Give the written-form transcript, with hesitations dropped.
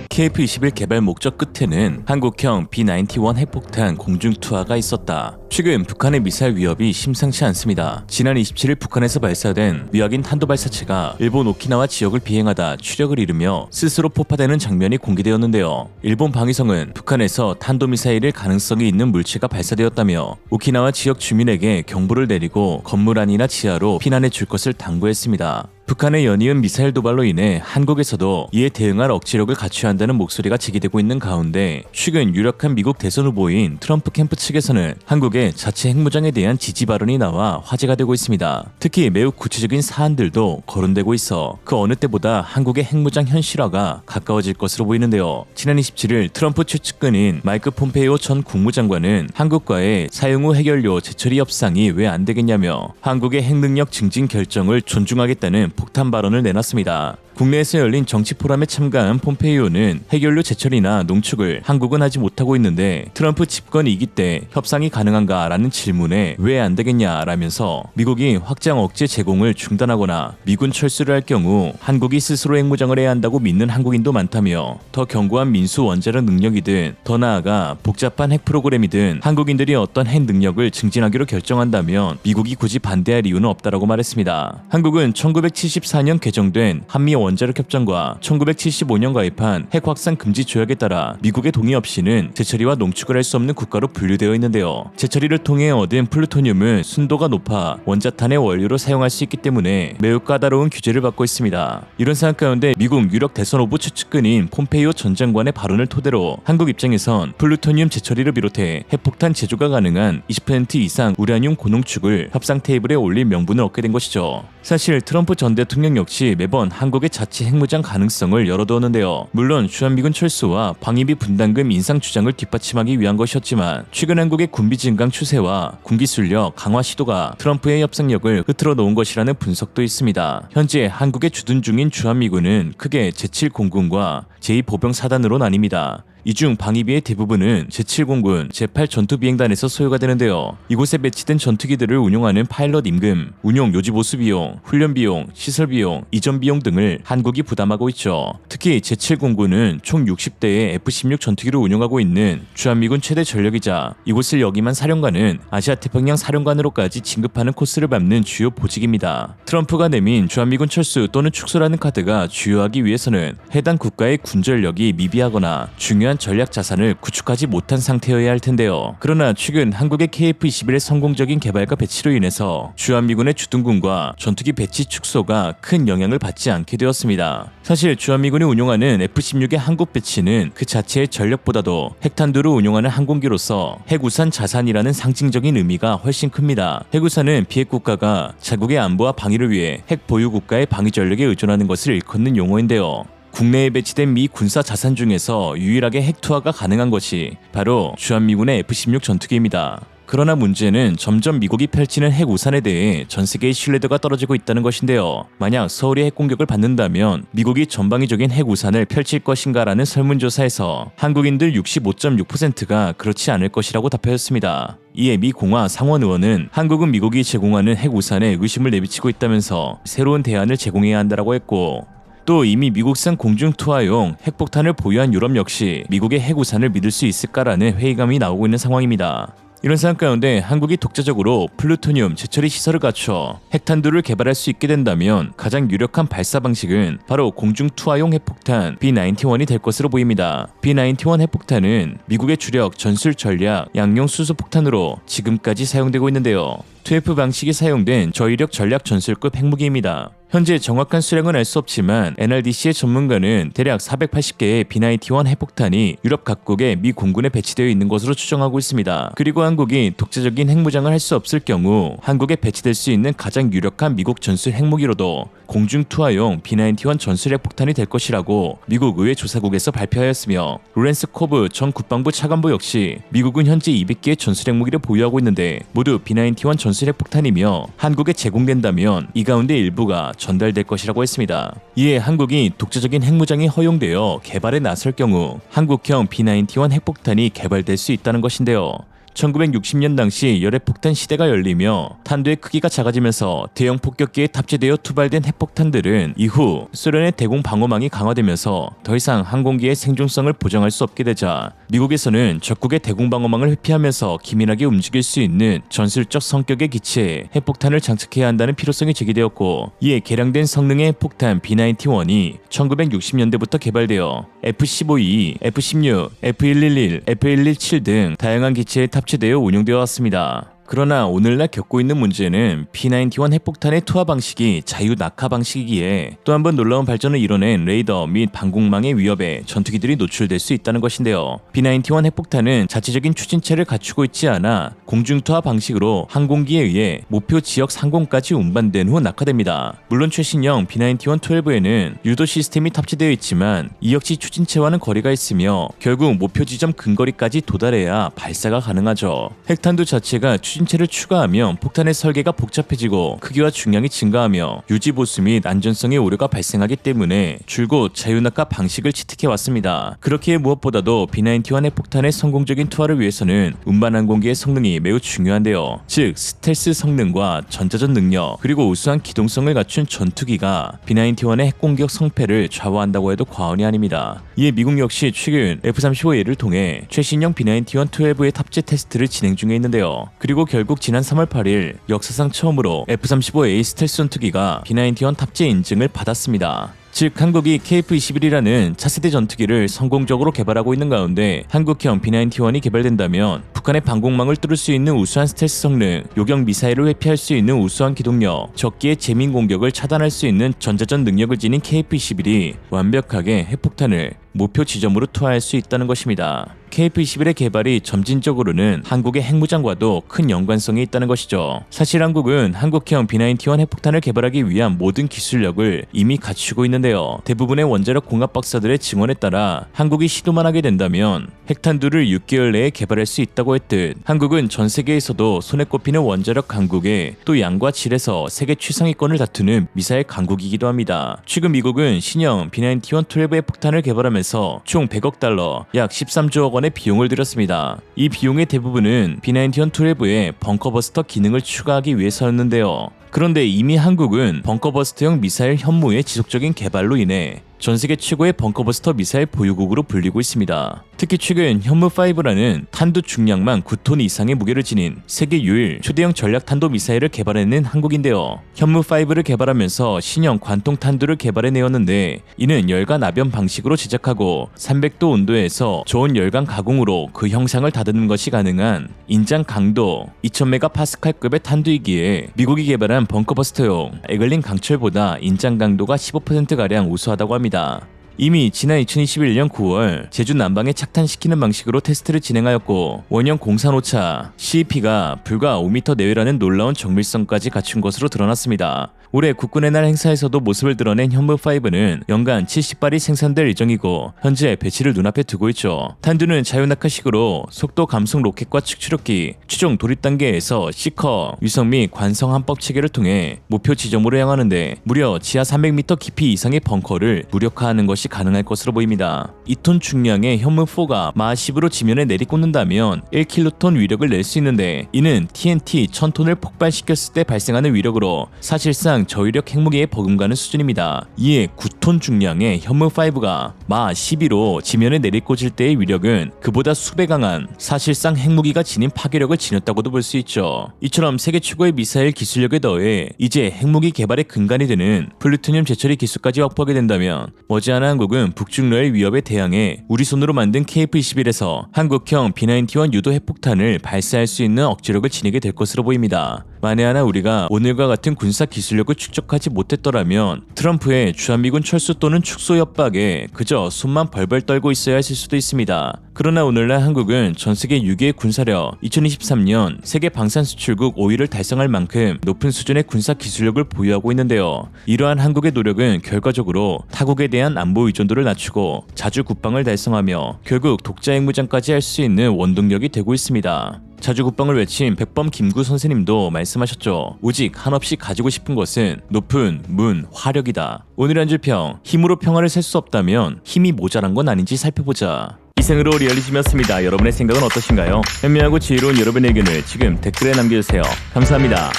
KF-21 개발 목적 끝에는 한국형 B-91 핵폭탄 공중투하가 있었다. 최근 북한의 미사일 위협이 심상치 않습니다. 지난 27일 북한에서 발사된 미확인 탄도발사체가 일본 오키나와 지역을 비행하다 추력을 잃으며 스스로 폭파되는 장면이 공개되었는데요. 일본 방위성은 북한에서 탄도미사일일 가능성이 있는 물체가 발사되었다며 오키나와 지역 주민에게 경보를 내리고 건물 안이나 지하로 피난해 줄 것을 당부했습니다. 북한의 연이은 미사일 도발로 인해 한국에서도 이에 대응할 억지력을 갖춰야 한다는 목소리가 제기되고 있는 가운데 최근 유력한 미국 대선 후보인 트럼프 캠프 측에서는 한국의 자체 핵무장에 대한 지지 발언이 나와 화제가 되고 있습니다. 특히 매우 구체적인 사안들도 거론되고 있어 그 어느 때보다 한국의 핵무장 현실화가 가까워질 것으로 보이는데요. 지난 27일 트럼프 최측근인 마이크 폼페이오 전 국무장관은 한국과의 사용 후 핵연료 재처리 협상이 왜 안 되겠냐며 한국의 핵능력 증진 결정을 존중하겠다는 폭탄 발언을 내놨습니다. 국내에서 열린 정치 포럼에 참가한 폼페이오는 핵연료 제철이나 농축을 한국은 하지 못하고 있는데 트럼프 집권 2기 때 협상이 가능한가라는 질문에 왜 안 되겠냐라면서 미국이 확장 억제 제공을 중단하거나 미군 철수를 할 경우 한국이 스스로 핵무장을 해야 한다고 믿는 한국인도 많다며 더 견고한 민수 원자력 능력이든 더 나아가 복잡한 핵 프로그램이든 한국인들이 어떤 핵 능력을 증진하기로 결정한다면 미국이 굳이 반대할 이유는 없다라고 말했습니다. 한국은 1974년 개정된 한미 원자력 협정과 1975년 가입한 핵 확산 금지 조약에 따라 미국의 동의 없이는 재처리와 농축을 할 수 없는 국가로 분류되어 있는데요. 재처리를 통해 얻은 플루토늄은 순도가 높아 원자탄의 원료로 사용할 수 있기 때문에 매우 까다로운 규제를 받고 있습니다. 이런 상황 가운데 미국 유력 대선 후보 최측근인 폼페이오 전 장관의 발언을 토대로 한국 입장에선 플루토늄 재처리를 비롯해 핵폭탄 제조가 가능한 20% 이상 우라늄 고농축을 협상 테이블에 올릴 명분을 얻게 된 것이죠. 사실 트럼프 전 대통령 역시 매번 한국의 자체 핵무장 가능성을 열어두었는데요. 물론 주한미군 철수와 방위비 분담금 인상 주장을 뒷받침하기 위한 것이었지만 최근 한국의 군비 증강 추세와 군기술력 강화 시도가 트럼프의 협상력을 흐트러 놓은 것이라는 분석도 있습니다. 현재 한국에 주둔 중인 주한미군은 크게 제7공군과 제2보병사단으로 나뉩니다. 이 중 방위비의 대부분은 제7공군 제8전투비행단에서 소요가 되는데요. 이곳에 배치된 전투기들을 운용하는 파일럿 임금, 운용 요지 보수 비용, 훈련 비용, 시설 비용, 이전 비용 등을 한국이 부담하고 있죠. 특히 제7공군은 총 60대의 F-16 전투기를 운용하고 있는 주한미군 최대 전력이자 이곳을 역임한 사령관은 아시아태평양 사령관으로까지 진급하는 코스를 밟는 주요 보직입니다. 트럼프가 내민 주한미군 철수 또는 축소라는 카드가 주요하기 위해서는 해당 국가의 군전력이 미비하거나 중요한 전략 자산을 구축하지 못한 상태여야 할 텐데요. 그러나 최근 한국의 KF-21의 성공적인 개발과 배치로 인해서 주한미군의 주둔군과 전투기 배치 축소가 큰 영향을 받지 않게 되었습니다. 사실 주한미군이 운용하는 F-16의 한국 배치는 그 자체의 전력보다도 핵탄두를 운용하는 항공기로서 핵우산 자산이라는 상징적인 의미가 훨씬 큽니다. 핵우산은 비핵 국가가 자국의 안보와 방위를 위해 핵 보유 국가의 방위 전력에 의존하는 것을 일컫는 용어인데요. 국내에 배치된 미 군사 자산 중에서 유일하게 핵 투하가 가능한 것이 바로 주한미군의 F-16 전투기입니다. 그러나 문제는 점점 미국이 펼치는 핵 우산에 대해 전 세계의 신뢰도가 떨어지고 있다는 것인데요. 만약 서울이 핵 공격을 받는다면 미국이 전방위적인 핵 우산을 펼칠 것인가라는 설문조사에서 한국인들 65.6%가 그렇지 않을 것이라고 답하였습니다. 이에 미 공화 상원 의원은 한국은 미국이 제공하는 핵 우산에 의심을 내비치고 있다면서 새로운 대안을 제공해야 한다고 했고, 또 이미 미국산 공중투하용 핵폭탄을 보유한 유럽 역시 미국의 핵우산을 믿을 수 있을까라는 회의감이 나오고 있는 상황입니다. 이런 상황 가운데 한국이 독자적으로 플루토늄 재처리 시설을 갖춰 핵탄두를 개발할 수 있게 된다면 가장 유력한 발사 방식은 바로 공중투하용 핵폭탄 B-91이 될 것으로 보입니다. B-91 핵폭탄은 미국의 주력 전술 전략 양용 수소폭탄으로 지금까지 사용되고 있는데요. 2F 방식이 사용된 저위력 전략 전술급 핵무기입니다. 현재 정확한 수량은 알 수 없지만 NRDC의 전문가는 대략 480개의 B-91 핵폭탄이 유럽 각국의 미 공군에 배치되어 있는 것으로 추정하고 있습니다. 그리고 한국이 독자적인 핵무장을 할 수 없을 경우 한국에 배치될 수 있는 가장 유력한 미국 전술 핵무기로도 공중투하용 B-91 전술 핵폭탄이 될 것이라고 미국 의회 조사국에서 발표하였으며, 로렌스 코브 전 국방부 차관보 역시 미국은 현재 200개의 전술 핵무기를 보유하고 있는데 모두 B-91 전술 핵폭탄이며 한국에 제공된다면 이 가운데 일부가 전달될 것이라고 했습니다. 이에 한국이 독자적인 핵무장이 허용되어 개발에 나설 경우 한국형 B-91 핵폭탄이 개발될 수 있다는 것인데요. 1960년 당시 열핵폭탄 시대가 열리며 탄두의 크기가 작아지면서 대형 폭격기에 탑재되어 투발된 핵폭탄들은 이후 소련의 대공 방어망이 강화되면서 더 이상 항공기의 생존성을 보장할 수 없게 되자 미국에서는 적국의 대공 방어망을 회피하면서 기민하게 움직일 수 있는 전술적 성격의 기체에 핵폭탄을 장착해야 한다는 필요성이 제기되었고, 이에 개량된 성능의 핵폭탄 B-91이 1960년대부터 개발되어 F-15E, F-16, F-111, F-117 등 다양한 기체에 탑재되어 운용되어 왔습니다. 그러나 오늘날 겪고 있는 문제는 B-91 핵폭탄의 투하 방식이 자유 낙하 방식이기에 또 한 번 놀라운 발전을 이뤄낸 레이더 및 방공망의 위협에 전투기들이 노출될 수 있다는 것인데요. B-91 핵폭탄은 자체적인 추진체를 갖추고 있지 않아 공중투하 방식으로 항공기에 의해 목표 지역 상공까지 운반된 후 낙하됩니다. 물론 최신형 B-91-12에는 유도 시스템이 탑재되어 있지만 이 역시 추진체와는 거리가 있으며 결국 목표 지점 근거리까지 도달해야 발사가 가능하죠. 핵탄두 자체가 추진체를 추가하면 폭탄의 설계가 복잡해지고 크기와 중량이 증가하며 유지 보수 및 안전성의 오류가 발생하기 때문에 줄곧 자유낙하 방식을 채택해왔습니다. 그렇기에 무엇보다도 B-91 핵폭탄의 성공적인 투하를 위해서는 운반 항공기의 성능이 매우 중요한데요. 즉 스텔스 성능과 전자전 능력 그리고 우수한 기동성을 갖춘 전투기가 B-91의 핵공격 성패를 좌우한다고 해도 과언이 아닙니다. 이에 미국 역시 최근 F-35A를 통해 최신형 B-91-12의 탑재 테스트를 진행 중에 있는데요. 그리고 결국 지난 3월 8일 역사상 처음으로 F-35A 스텔스 전투기가 B-91 탑재 인증을 받았습니다. 즉 한국이 KF-21이라는 차세대 전투기를 성공적으로 개발하고 있는 가운데 한국형 B-91이 개발된다면 북한의 방공망을 뚫을 수 있는 우수한 스텔스 성능, 요격 미사일을 회피할 수 있는 우수한 기동력, 적기의 재민 공격을 차단할 수 있는 전자전 능력을 지닌 KF-21이 완벽하게 핵폭탄을 목표 지점으로 투하할 수 있다는 것입니다. KF-21의 개발이 점진적으로는 한국의 핵무장과도 큰 연관성이 있다는 것이죠. 사실 한국은 한국형 B-91 핵폭탄을 개발하기 위한 모든 기술력을 이미 갖추고 있는데요. 대부분의 원자력 공학 박사들의 증언에 따라 한국이 시도만 하게 된다면 핵탄두를 6개월 내에 개발할 수 있다고 했듯 한국은 전 세계에서도 손에 꼽히는 원자력 강국에 또 양과 질에서 세계 최상위권을 다투는 미사일 강국이기도 합니다. 최근 미국은 신형 B-91-12 핵폭탄을 개발하면서 총 100억 달러, 약 13조억 원의 비용을 들였습니다. 이 비용의 대부분은 B-91-12의 벙커버스터 기능을 추가하기 위해서였는데요. 그런데 이미 한국은 벙커버스터형 미사일 현무의 지속적인 개발로 인해 전세계 최고의 벙커버스터 미사일 보유국으로 불리고 있습니다. 특히 최근 현무5라는 탄두 중량만 9톤 이상의 무게를 지닌 세계 유일 초대형 전략탄도 미사일을 개발해낸 한국인데요. 현무5를 개발하면서 신형 관통 탄두를 개발해내었는데 이는 열간 압연 방식으로 제작하고 300도 온도에서 저온 열강 가공으로 그 형상을 다듬는 것이 가능한 인장 강도 2000메가파스칼급의 탄두이기에 미국이 개발한 벙커버스터용 에글린 강철보다 인장 강도가 15%가량 우수하다고 합니다. 이미 지난 2021년 9월 제주 남방에 착탄시키는 방식으로 테스트를 진행하였고 원형 공산오차 CEP가 불과 5m 내외라는 놀라운 정밀성까지 갖춘 것으로 드러났습니다. 올해 국군의 날 행사에서도 모습을 드러낸 현무5는 연간 70발이 생산될 예정이고 현재 배치를 눈앞에 두고 있죠. 탄두는 자유낙하식으로 속도 감속 로켓과 측추력기, 최종 도입 단계에서 C커, 위성 및 관성 함법 체계를 통해 목표 지점으로 향하는데 무려 지하 300m 깊이 이상의 벙커를 무력화하는 것이 가능할 것으로 보입니다. 2톤 중량의 현무4가 마하 10으로 지면에 내리꽂는다면 1킬로톤 위력을 낼 수 있는데 이는 TNT 1000톤을 폭발시켰을 때 발생하는 위력으로 사실상 저위력 핵무기에 버금가는 수준입니다. 이에 9톤 중량의 현무5가 마하 12로 지면에 내리꽂을 때의 위력은 그보다 수배 강한 사실상 핵무기가 지닌 파괴력을 지녔다고도 볼 수 있죠. 이처럼 세계 최고의 미사일 기술력에 더해 이제 핵무기 개발의 근간이 되는 플루토늄 재처리 기술까지 확보하게 된다면 머지않아 한국은 북중러의 위협에 대항해 우리 손으로 만든 KF-21에서 한국형 B-91 유도 핵폭탄을 발사할 수 있는 억지력을 지니게 될 것으로 보입니다. 만에 하나 우리가 오늘과 같은 군사 기술력을 축적하지 못했더라면 트럼프의 주한미군 철수 또는 축소 협박에 그저 손만 벌벌 떨고 있어야 했을 수도 있습니다. 그러나 오늘날 한국은 전세계 6위의 군사력, 2023년 세계 방산 수출국 5위를 달성할 만큼 높은 수준의 군사 기술력을 보유하고 있는데요. 이러한 한국의 노력은 결과적으로 타국에 대한 안보 의존도를 낮추고 자주 국방을 달성하며 결국 독자 핵무장까지 할 수 있는 원동력이 되고 있습니다. 자주 국방을 외친 백범 김구 선생님도 말씀하셨죠. 오직 한없이 가지고 싶은 것은 높은 화력이다. 오늘의 한 줄 평, 힘으로 평화를 살 수 없다면 힘이 모자란 건 아닌지 살펴보자. 이상으로 리얼리즘이었습니다. 여러분의 생각은 어떠신가요? 현명하고 지혜로운 여러분의 의견을 지금 댓글에 남겨주세요. 감사합니다.